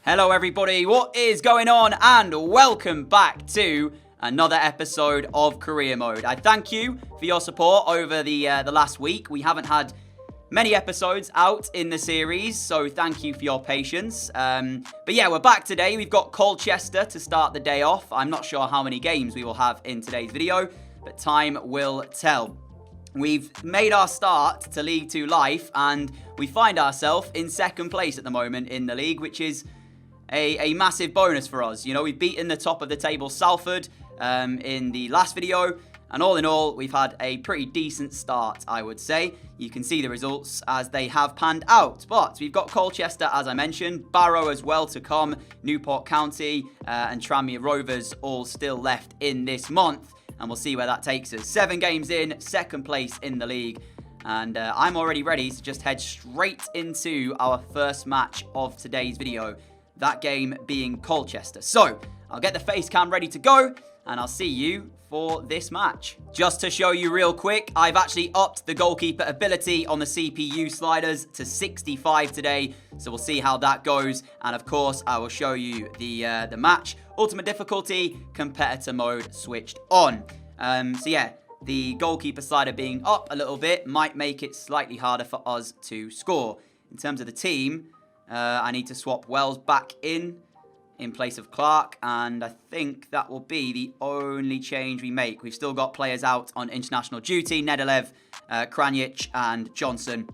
Hello everybody, what is going on? And welcome back to another episode of Career Mode. I thank you for your support over the last week. We haven't had many episodes out in the series, so thank you for your patience. But yeah, we're back today. We've got Colchester to start the day off. I'm not sure how many games we will have in today's video, but time will tell. We've made our start to League 2 life, and we find ourselves in second place at the moment in the league, which is a massive bonus for us. You know, we've beaten the top of the table, Salford, in the last video. And all in all, we've had a pretty decent start, I would say. You can see the results as they have panned out. But we've got Colchester, as I mentioned, Barrow as well to come, Newport County and Tranmere Rovers all still left in this month. And we'll see where that takes us. 7 games in, second place in the league. And I'm already ready to just head straight into our first match of today's video. That game being Colchester. So, I'll get the face cam ready to go, and I'll see you for this match. Just to show you real quick, I've actually upped the goalkeeper ability on the CPU sliders to 65 today, so we'll see how that goes. And of course, I will show you the match. Ultimate difficulty, competitor mode switched on. So yeah, the goalkeeper slider being up a little bit might make it slightly harder for us to score. In terms of the team, I need to swap Wells back in place of Clark, and I think that will be the only change we make. We've still got players out on international duty, Nedelev, Kranjic and Johnson.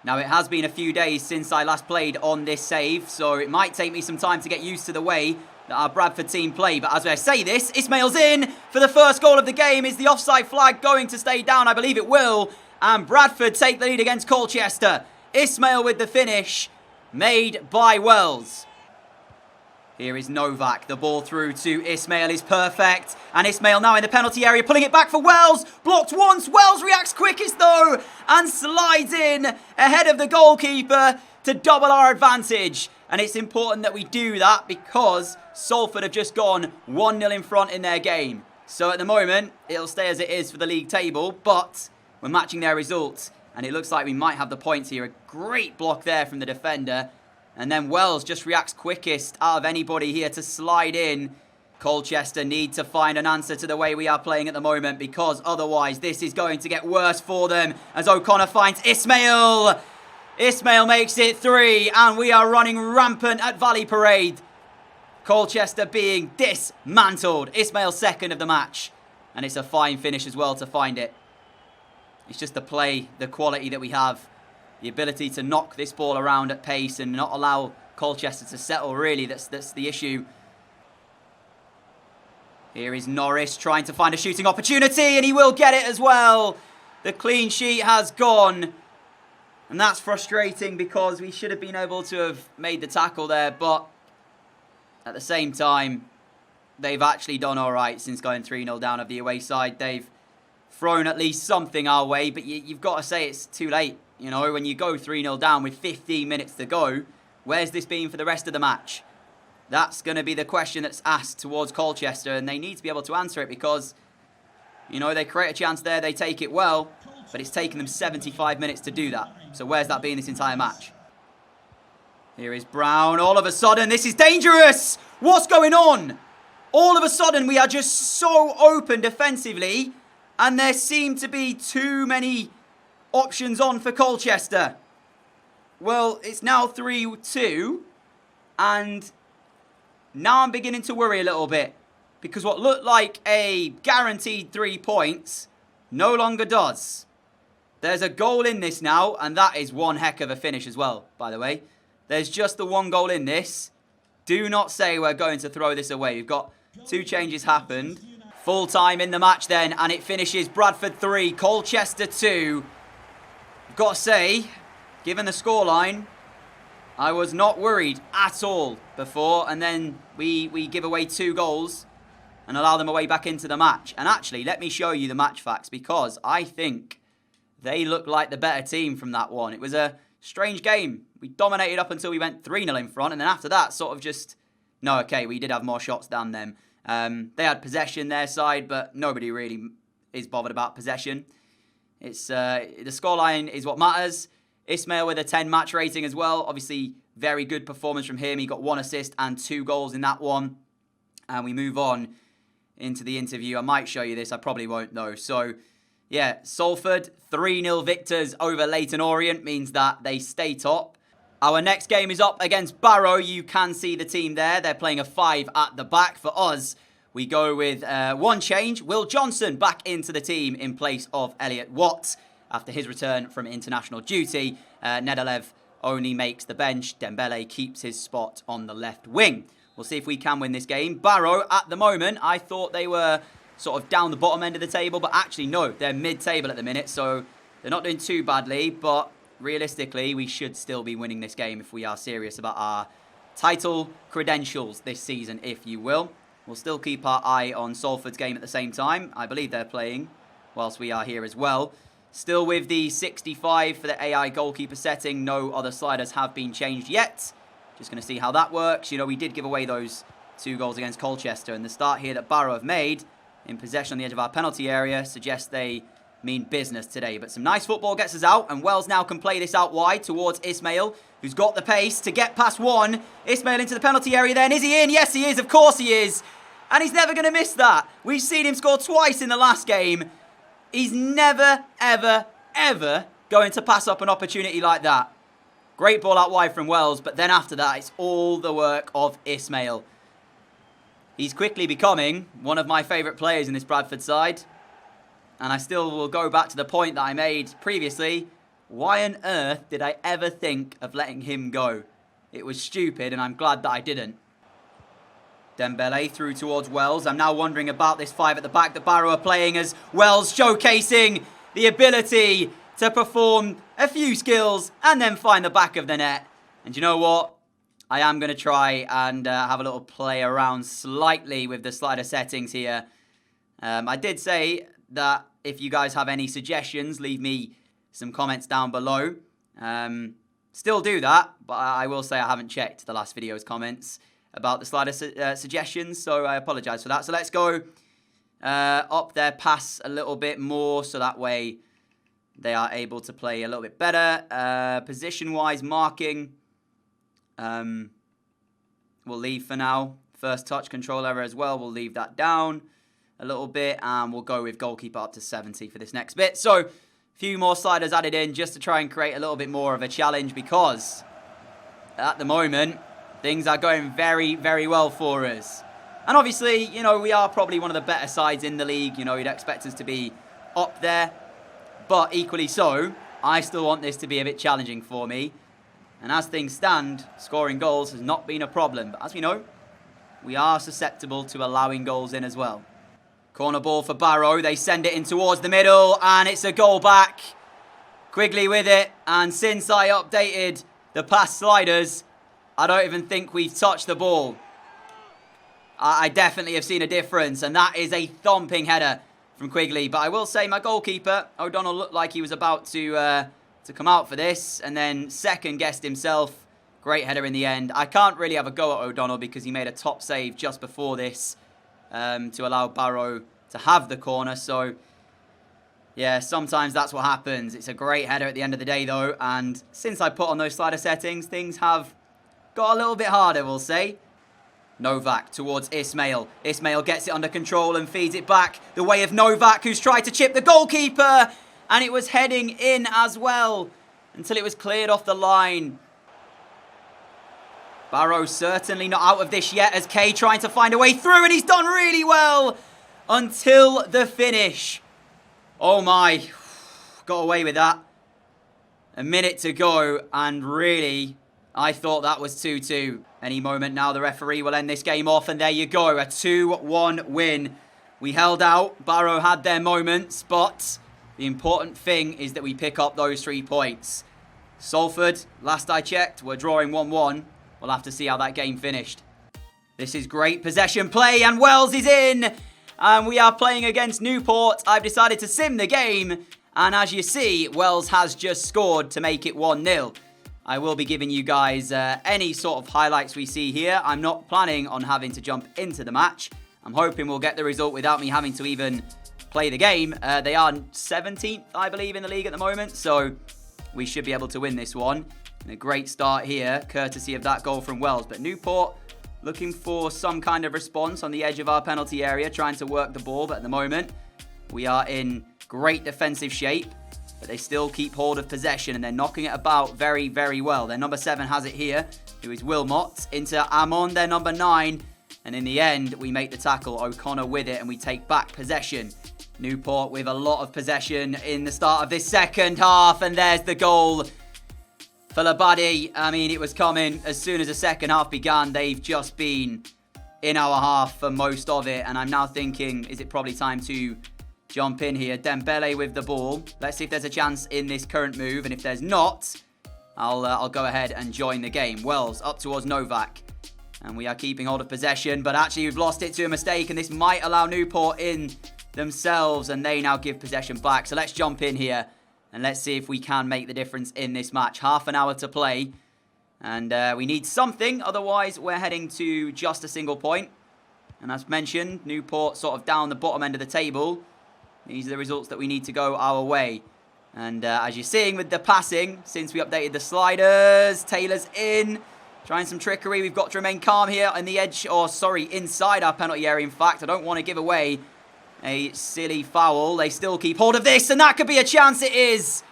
Now, it has been a few days since I last played on this save, so it might take me some time to get used to the way that our Bradford team play. But as I say this, ISMAIL's in for the first goal of the game. Is the offside flag going to stay down? I believe it will. And Bradford take the lead against Colchester. ISMAIL with the finish, made by Wells. Here is Novak. The ball through to ISMAIL is perfect. And ISMAIL now in the penalty area, pulling it back for Wells. Blocked once. Wells reacts quickest though, and slides in ahead of the goalkeeper to double our advantage. And it's important that we do that because Salford have just gone 1-0 in front in their game. So at the moment, it'll stay as it is for the league table, but we're matching their results. And it looks like we might have the points here. A great block there from the defender. And then Wells just reacts quickest out of anybody here to slide in. Colchester need to find an answer to the way we are playing at the moment, because otherwise this is going to get worse for them. As O'Connor finds ISMAIL. ISMAIL makes it 3, and we are running rampant at Valley Parade. Colchester being dismantled. ISMAIL second of the match. And it's a fine finish as well to find it. It's just the play, the quality that we have. The ability to knock this ball around at pace and not allow Colchester to settle, really. That's the issue. Here is Norris trying to find a shooting opportunity, and he will get it as well. The clean sheet has gone. And that's frustrating because we should have been able to have made the tackle there. But at the same time, they've actually done all right since going 3-0 down of the away side. They've thrown at least something our way, but you've got to say it's too late. You know, when you go 3-0 down with 15 minutes to go, where's this been for the rest of the match? That's going to be the question that's asked towards Colchester, and they need to be able to answer it because, you know, they create a chance there, they take it well, but it's taken them 75 minutes to do that. So where's that been this entire match? Here is Brown. All of a sudden, this is dangerous! What's going on? All of a sudden, we are just so open defensively, and there seem to be too many options on for Colchester. Well, it's now 3-2, and now I'm beginning to worry a little bit, because what looked like a guaranteed 3 points no longer does. There's a goal in this now, and that is one heck of a finish as well, by the way. There's just the one goal in this. Do not say we're going to throw this away. We've got 2 changes happened. Full time in the match then, and it finishes Bradford 3, Colchester 2. I've got to say, given the scoreline, I was not worried at all before, and then we give away 2 goals and allow them away back into the match. And actually, let me show you the match facts, because I think they look like the better team from that one. It was a strange game. We dominated up until we went 3-0 in front, and then after that, sort of just... No, okay, we did have more shots than them. They had possession their side, but nobody really is bothered about possession. It's the scoreline is what matters. ISMAIL with a 10 match rating as well. Obviously, Very good performance from him. He got 1 assist and 2 goals in that one. And we move on into the interview. I might show you this. I probably won't though. So, yeah, Salford 3-0 victors over Leyton Orient means that they stay top. Our next game is up against Barrow. You can see the team there. They're playing a 5 at the back. For us, we go with one change. Will Johnson back into the team in place of Elliot Watt after his return from international duty. Nedelev only makes the bench. Dembele keeps his spot on the left wing. We'll see if we can win this game. Barrow, at the moment, I thought they were sort of down the bottom end of the table, but actually, no, they're mid-table at the minute, so they're not doing too badly, but realistically, we should still be winning this game if we are serious about our title credentials this season, if you will. We'll still keep our eye on Salford's game at the same time. I believe they're playing whilst we are here as well. Still with the 65 for the AI goalkeeper setting. No other sliders have been changed yet. Just going to see how that works. You know, we did give away those 2 goals against Colchester, and the start here that Barrow have made in possession on the edge of our penalty area suggests they mean business today. But some nice football gets us out, and Wells now can play this out wide towards ISMAIL, who's got the pace to get past one. ISMAIL into the penalty area then. Is he in? Yes, he is. Of course he is. And he's never going to miss that. We've seen him score twice in the last game. He's never, ever, ever going to pass up an opportunity like that. Great ball out wide from Wells, but then after that, it's all the work of ISMAIL. He's quickly becoming one of my favourite players in this Bradford side. And I still will go back to the point that I made previously. Why on earth did I ever think of letting him go? It was stupid, and I'm glad that I didn't. Dembele through towards Wells. I'm now wondering about this 5 at the back that Barrow are playing, as Wells showcasing the ability to perform a few skills and then find the back of the net. And you know what? I am going to try and have a little play around slightly with the slider settings here. I did say that if you guys have any suggestions, leave me some comments down below. Still do that, but I will say I haven't checked the last video's comments about the slider suggestions, so I apologise for that. So let's go up their pass a little bit more, so that way they are able to play a little bit better. Position-wise, marking, we'll leave for now. First touch control error as well, we'll leave that down a little bit, and we'll go with goalkeeper up to 70 for this next bit. So, a few more sliders added in just to try and create a little bit more of a challenge, because at the moment, things are going very, very well for us. And obviously, you know, we are probably one of the better sides in the league. You know, you'd expect us to be up there. But equally so, I still want this to be a bit challenging for me. And as things stand, scoring goals has not been a problem. But as we know, we are susceptible to allowing goals in as well. Corner ball for Barrow. They send it in towards the middle, and it's a goal back. Quigley with it. And since I updated the past sliders, I don't even think we've touched the ball. I definitely have seen a difference, and that is a thumping header from Quigley. But I will say my goalkeeper, O'Donnell, looked like he was about to come out for this, and then second-guessed himself. Great header in the end. I can't really have a go at O'Donnell because he made a top save just before this to allow Barrow to have the corner. So, yeah, sometimes that's what happens. It's a great header at the end of the day, though. And since I put on those slider settings, things have got a little bit harder, we'll say. Novak towards ISMAIL. ISMAIL gets it under control and feeds it back the way of Novak, who's tried to chip the goalkeeper. And it was heading in as well until it was cleared off the line. Barrow certainly not out of this yet, as Kay trying to find a way through, and he's done really well until the finish. Oh my, got away with that. A minute to go, and really, I thought that was 2-2. Any moment now, the referee will end this game off, and there you go, a 2-1 win. We held out, Barrow had their moments, but the important thing is that we pick up those 3 points. Salford, last I checked, were drawing 1-1. We'll have to see how that game finished. This is great possession play, and Wells is in. And we are playing against Newport. I've decided to sim the game. And as you see, Wells has just scored to make it 1-0. I will be giving you guys any sort of highlights we see here. I'm not planning on having to jump into the match. I'm hoping we'll get the result without me having to even play the game. They are 17th, I believe, in the league at the moment. So we should be able to win this one. And a great start here, courtesy of that goal from Wells. But Newport looking for some kind of response on the edge of our penalty area, trying to work the ball. But at the moment, we are in great defensive shape. But they still keep hold of possession and they're knocking it about very, very well. Their number 7 has it here, who is Wilmot. Into Amon, their number 9. And in the end, we make the tackle. O'Connor with it and we take back possession. Newport with a lot of possession in the start of this second half. And there's the goal for Labadi. I mean, it was coming as soon as the second half began. They've just been in our half for most of it. And I'm now thinking, is it probably time to jump in here? Dembele with the ball. Let's see if there's a chance in this current move. And if there's not, I'll go ahead and join the game. Wells up towards Novak. And we are keeping hold of possession. But actually, we've lost it to a mistake. And this might allow Newport in themselves. And they now give possession back. So let's jump in here. And let's see if we can make the difference in this match. Half an hour to play. And we need something. Otherwise, we're heading to just a single point. And as mentioned, Newport sort of down the bottom end of the table. These are the results that we need to go our way. And as you're seeing with the passing, since we updated the sliders, Taylor's in. Trying some trickery. We've got to remain calm here on the edge. Or, sorry, inside our penalty area, in fact. I don't want to give away a silly foul. They still keep hold of this, and that could be a chance. It is.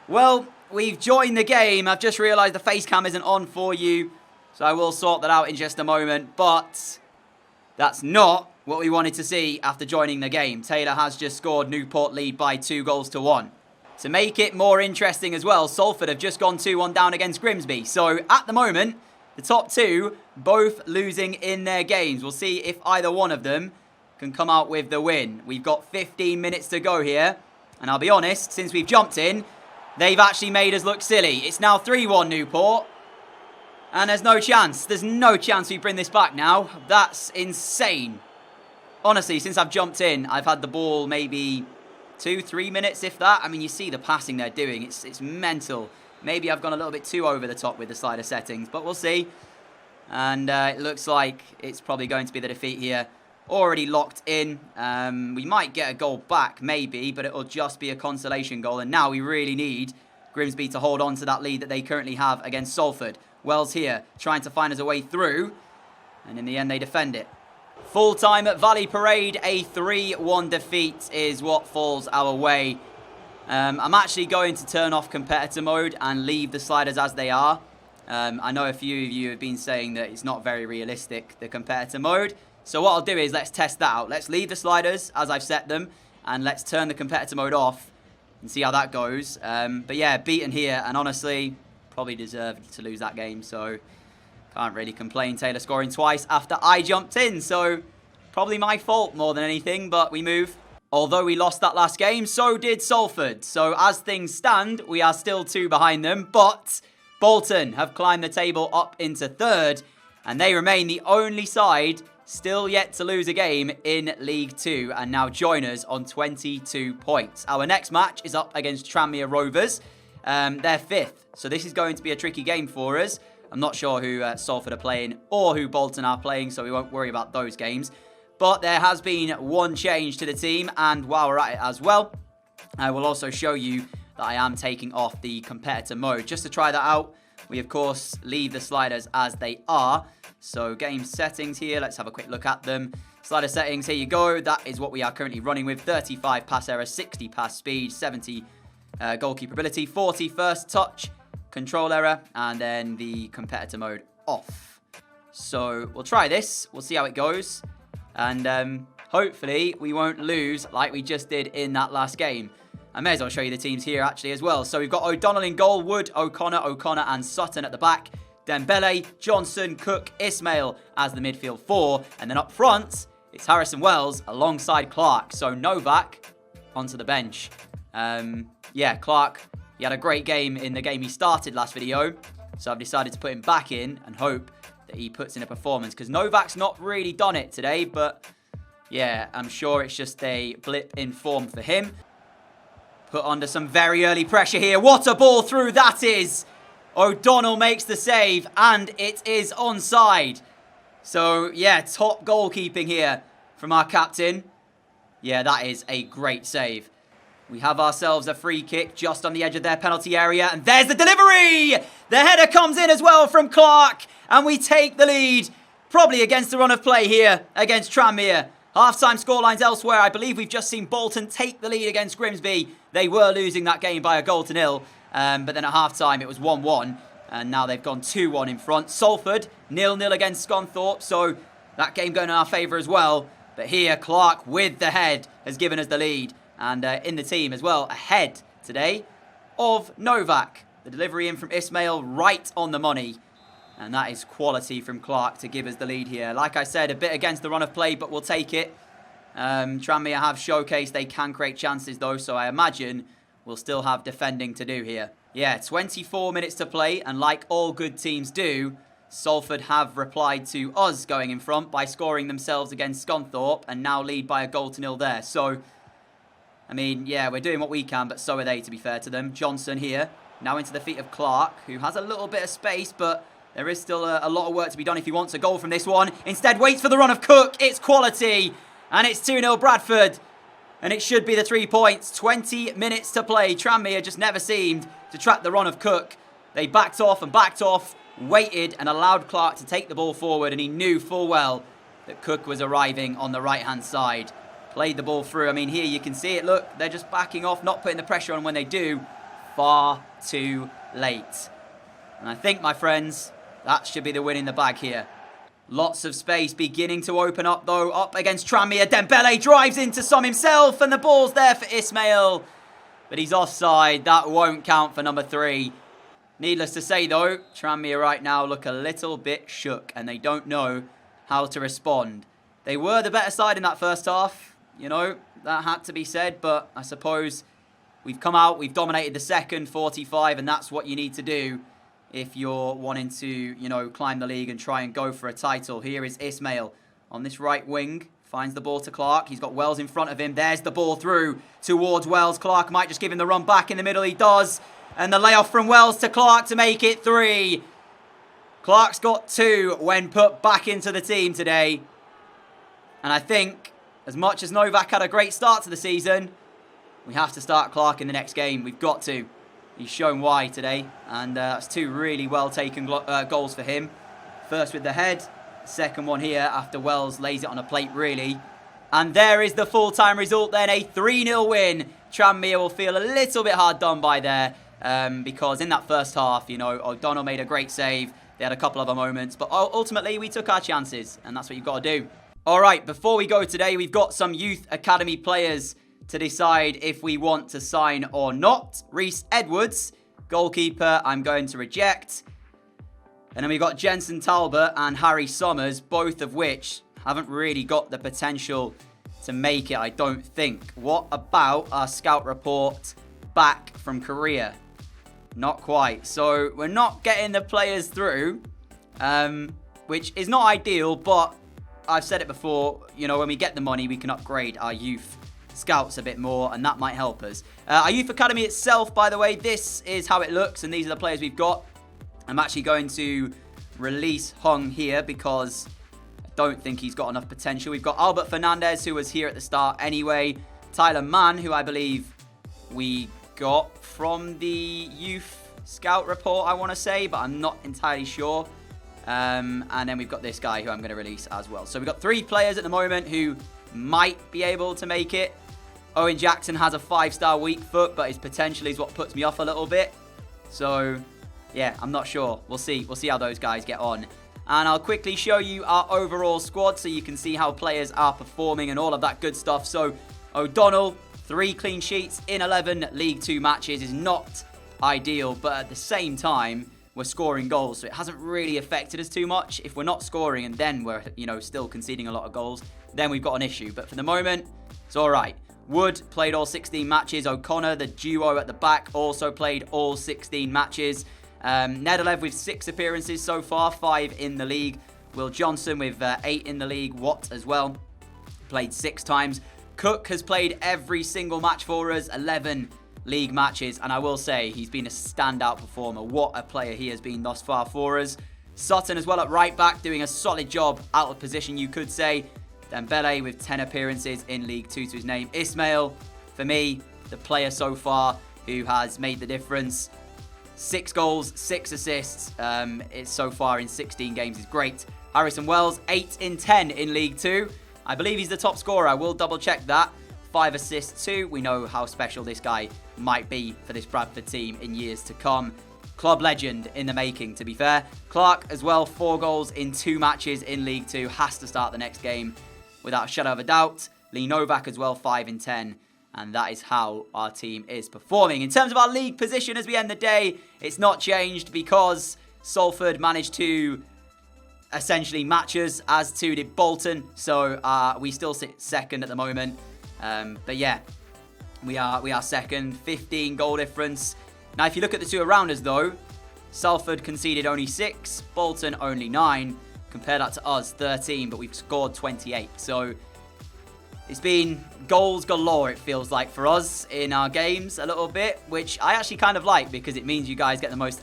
Well, we've joined the game. I've just realised the face cam isn't on for you, so I will sort that out in just a moment. But that's not what we wanted to see after joining the game. Taylor has just scored. Newport lead by 2-1. To make it more interesting as well, Salford have just gone 2-1 down against Grimsby. So at the moment, the top two both losing in their games. We'll see if either one of them can come out with the win. We've got 15 minutes to go here. And I'll be honest, since we've jumped in, they've actually made us look silly. It's now 3-1 Newport. And there's no chance. There's no chance we bring this back now. That's insane. Honestly, since I've jumped in, I've had the ball maybe 2-3 minutes, if that. I mean, you see the passing they're doing. It's mental. Maybe I've gone a little bit too over the top with the slider settings, but we'll see. And it looks like it's probably going to be the defeat here. Already locked in. We might get a goal back, maybe, but it'll just be a consolation goal. And now we really need Grimsby to hold on to that lead that they currently have against Salford. Wells here, trying to find us a way through. And in the end, they defend it. Full time at Valley Parade, a 3-1 defeat is what falls our way. I'm actually going to turn off competitor mode and leave the sliders as they are. I know a few of you have been saying that it's not very realistic, the competitor mode. So what I'll do is let's test that out. Let's leave the sliders as I've set them and let's turn the competitor mode off and see how that goes. But yeah, beaten here and honestly, probably deserved to lose that game. So can't really complain. Taylor scoring twice after I jumped in. So probably my fault more than anything, but we move. Although we lost that last game, so did Salford. So as things stand, we are still 2 behind them. But Bolton have climbed the table up into 3rd. And they remain the only side still yet to lose a game in League 2. And now join us on 22 points. Our next match is up against Tranmere Rovers. They're 5th. So this is going to be a tricky game for us. I'm not sure who Salford are playing or who Bolton are playing, so we won't worry about those games. But there has been one change to the team, and while we're at it as well, I will also show you that I am taking off the competitor mode. Just to try that out, we of course leave the sliders as they are. So game settings here, let's have a quick look at them. Slider settings, here you go. That is what we are currently running with. 35 pass error, 60 pass speed, 70 goalkeeper ability, 40 first touch, control error, and then the competitor mode off. So we'll try this. We'll see how it goes. And hopefully we won't lose like we just did in that last game. I may as well show you the teams here actually as well. So we've got O'Donnell in goal, Wood, O'Connor and Sutton at the back. Dembele, Johnson, Cook, Ismail as the midfield 4. And then up front, it's Harrison Wells alongside Clark. So Novak onto the bench. Yeah, Clark, he had a great game in the game he started last video. So I've decided to put him back in and hope that he puts in a performance. Because Novak's not really done it today. But yeah, I'm sure it's just a blip in form for him. Put under some very early pressure here. What a ball through that is. O'Donnell makes the save and it is onside. So yeah, top goalkeeping here from our captain. Yeah, that is a great save. We have ourselves a free kick just on the edge of their penalty area. And there's the delivery! The header comes in as well from Clark. And we take the lead. Probably against the run of play here against Tranmere. Half-time scorelines elsewhere. I believe we've just seen Bolton take the lead against Grimsby. They were losing that game by a goal to nil. But then at half-time it was 1-1. And now they've gone 2-1 in front. Salford, 0-0 against Scunthorpe. So that game going in our favour as well. But here, Clark with the head has given us the lead. And in the team as well, ahead today of Novak. The delivery in from ISMAIL right on the money. And that is quality from Clark to give us the lead here. Like I said, a bit against the run of play, but we'll take it. Tranmere have showcased they can create chances though, so I imagine we'll still have defending to do here. Yeah, 24 minutes to play, and like all good teams do, Salford have replied to us going in front by scoring themselves against Scunthorpe and now lead by a goal to nil there. So, I mean, yeah, we're doing what we can, but so are they, to be fair to them. Johnson here, now into the feet of Clark, who has a little bit of space, but there is still a lot of work to be done if he wants a goal from this one. Instead, waits for the run of Cook. It's quality, and it's 2-0 Bradford. And it should be the 3 points. 20 minutes to play. Tranmere just never seemed to track the run of Cook. They backed off, waited, and allowed Clark to take the ball forward, and he knew full well that Cook was arriving on the right-hand side. Played the ball through. I mean, here you can see it. Look, they're just backing off, not putting the pressure on when they do. Far too late. And I think, my friends, that should be the win in the bag here. Lots of space beginning to open up, though. Up against Tranmere. Dembele drives into some himself, and the ball's there for ISMAIL. But he's offside. That won't count for number 3. Needless to say, though, Tranmere right now look a little bit shook, and they don't know how to respond. They were the better side in that first half. You know, that had to be said, but I suppose we've come out, we've dominated the second 45, and that's what you need to do if you're wanting to, you know, climb the league and try and go for a title. Here is ISMAIL on this right wing. Finds the ball to Clark. He's got Wells in front of him. There's the ball through towards Wells. Clark might just give him the run back in the middle. He does. And the layoff from Wells to Clark to make it 3. Clark's got 2 when put back into the team today. And I think, as much as Novak had a great start to the season, we have to start Clark in the next game. We've got to. He's shown why today, and that's 2 really well-taken goals for him. First with the head, second one here after Wells lays it on a plate, really. And there is the full-time result then, a 3-0 win. Tranmere will feel a little bit hard done by there, because in that first half, you know, O'Donnell made a great save. They had a couple other moments, but ultimately we took our chances, and that's what you've got to do. All right, before we go today, we've got some youth academy players to decide if we want to sign or not. Reese Edwards, goalkeeper, I'm going to reject. And then we've got Jensen Talbot and Harry Summers, both of which haven't really got the potential to make it, I don't think. What about our scout report back from Korea? Not quite. So we're not getting the players through, which is not ideal, but I've said it before, you know, when we get the money, we can upgrade our youth scouts a bit more, and that might help us. Our youth academy itself, by the way, this is how it looks, and these are the players we've got. I'm actually going to release Hung here because I don't think he's got enough potential. We've got Albert Fernandez, who was here at the start anyway. Tyler Mann, who I believe we got from the youth scout report, I want to say, but I'm not entirely sure. And then we've got this guy who I'm going to release as well. So we've got 3 players at the moment who might be able to make it. Owen Jackson has a 5-star weak foot, but his potential is what puts me off a little bit. So, yeah, I'm not sure. We'll see. We'll see how those guys get on. And I'll quickly show you our overall squad so you can see how players are performing and all of that good stuff. So, O'Donnell, 3 clean sheets in 11 League 2 matches is not ideal, but at the same time, we're scoring goals, so it hasn't really affected us too much. If we're not scoring and then we're, you know, still conceding a lot of goals, then we've got an issue. But for the moment, it's all right. Wood played all 16 matches. O'Connor, the duo at the back, also played all 16 matches. Nedelev with 6 appearances so far, 5 in the league. Will Johnson with 8 in the league. Watt as well, played 6 times. Cook has played every single match for us, 11 league matches, and I will say he's been a standout performer. What a player he has been thus far for us. Sutton as well at right back, doing a solid job out of position, you could say. Dembele with 10 appearances in League 2 to his name. ISMAIL, for me, the player so far who has made the difference. 6 goals, 6 assists it's so far in 16 games is great. Harrison Wells, 8 in 10 in League 2. I believe he's the top scorer. I will double check that. 5 assists too. We know how special this guy might be for this Bradford team in years to come. Club legend in the making, to be fair. Clark as well, 4 goals in 2 matches in League 2. Has to start the next game without a shadow of a doubt. Lee Novak as well, 5 in 10. And that is how our team is performing. In terms of our league position as we end the day, it's not changed because Salford managed to essentially match us, as too did Bolton. So we still sit second at the moment. But yeah, we are second, 15 goal difference. Now, if you look at the two around us, though, Salford conceded only 6, Bolton only 9. Compare that to us, 13, but we've scored 28. So it's been goals galore, it feels like, for us in our games a little bit, which I actually kind of like because it means you guys get the most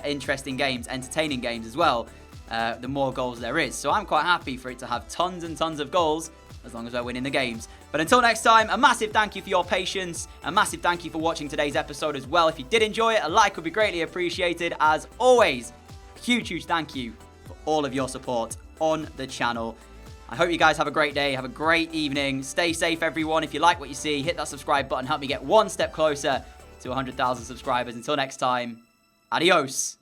interesting games, entertaining games as well, the more goals there is. So I'm quite happy for it to have tons and tons of goals as long as we're winning the games. But until next time, a massive thank you for your patience. A massive thank you for watching today's episode as well. If you did enjoy it, a like would be greatly appreciated. As always, a huge thank you for all of your support on the channel. I hope you guys have a great day. Have a great evening. Stay safe, everyone. If you like what you see, hit that subscribe button. Help me get one step closer to 100,000 subscribers. Until next time, adios.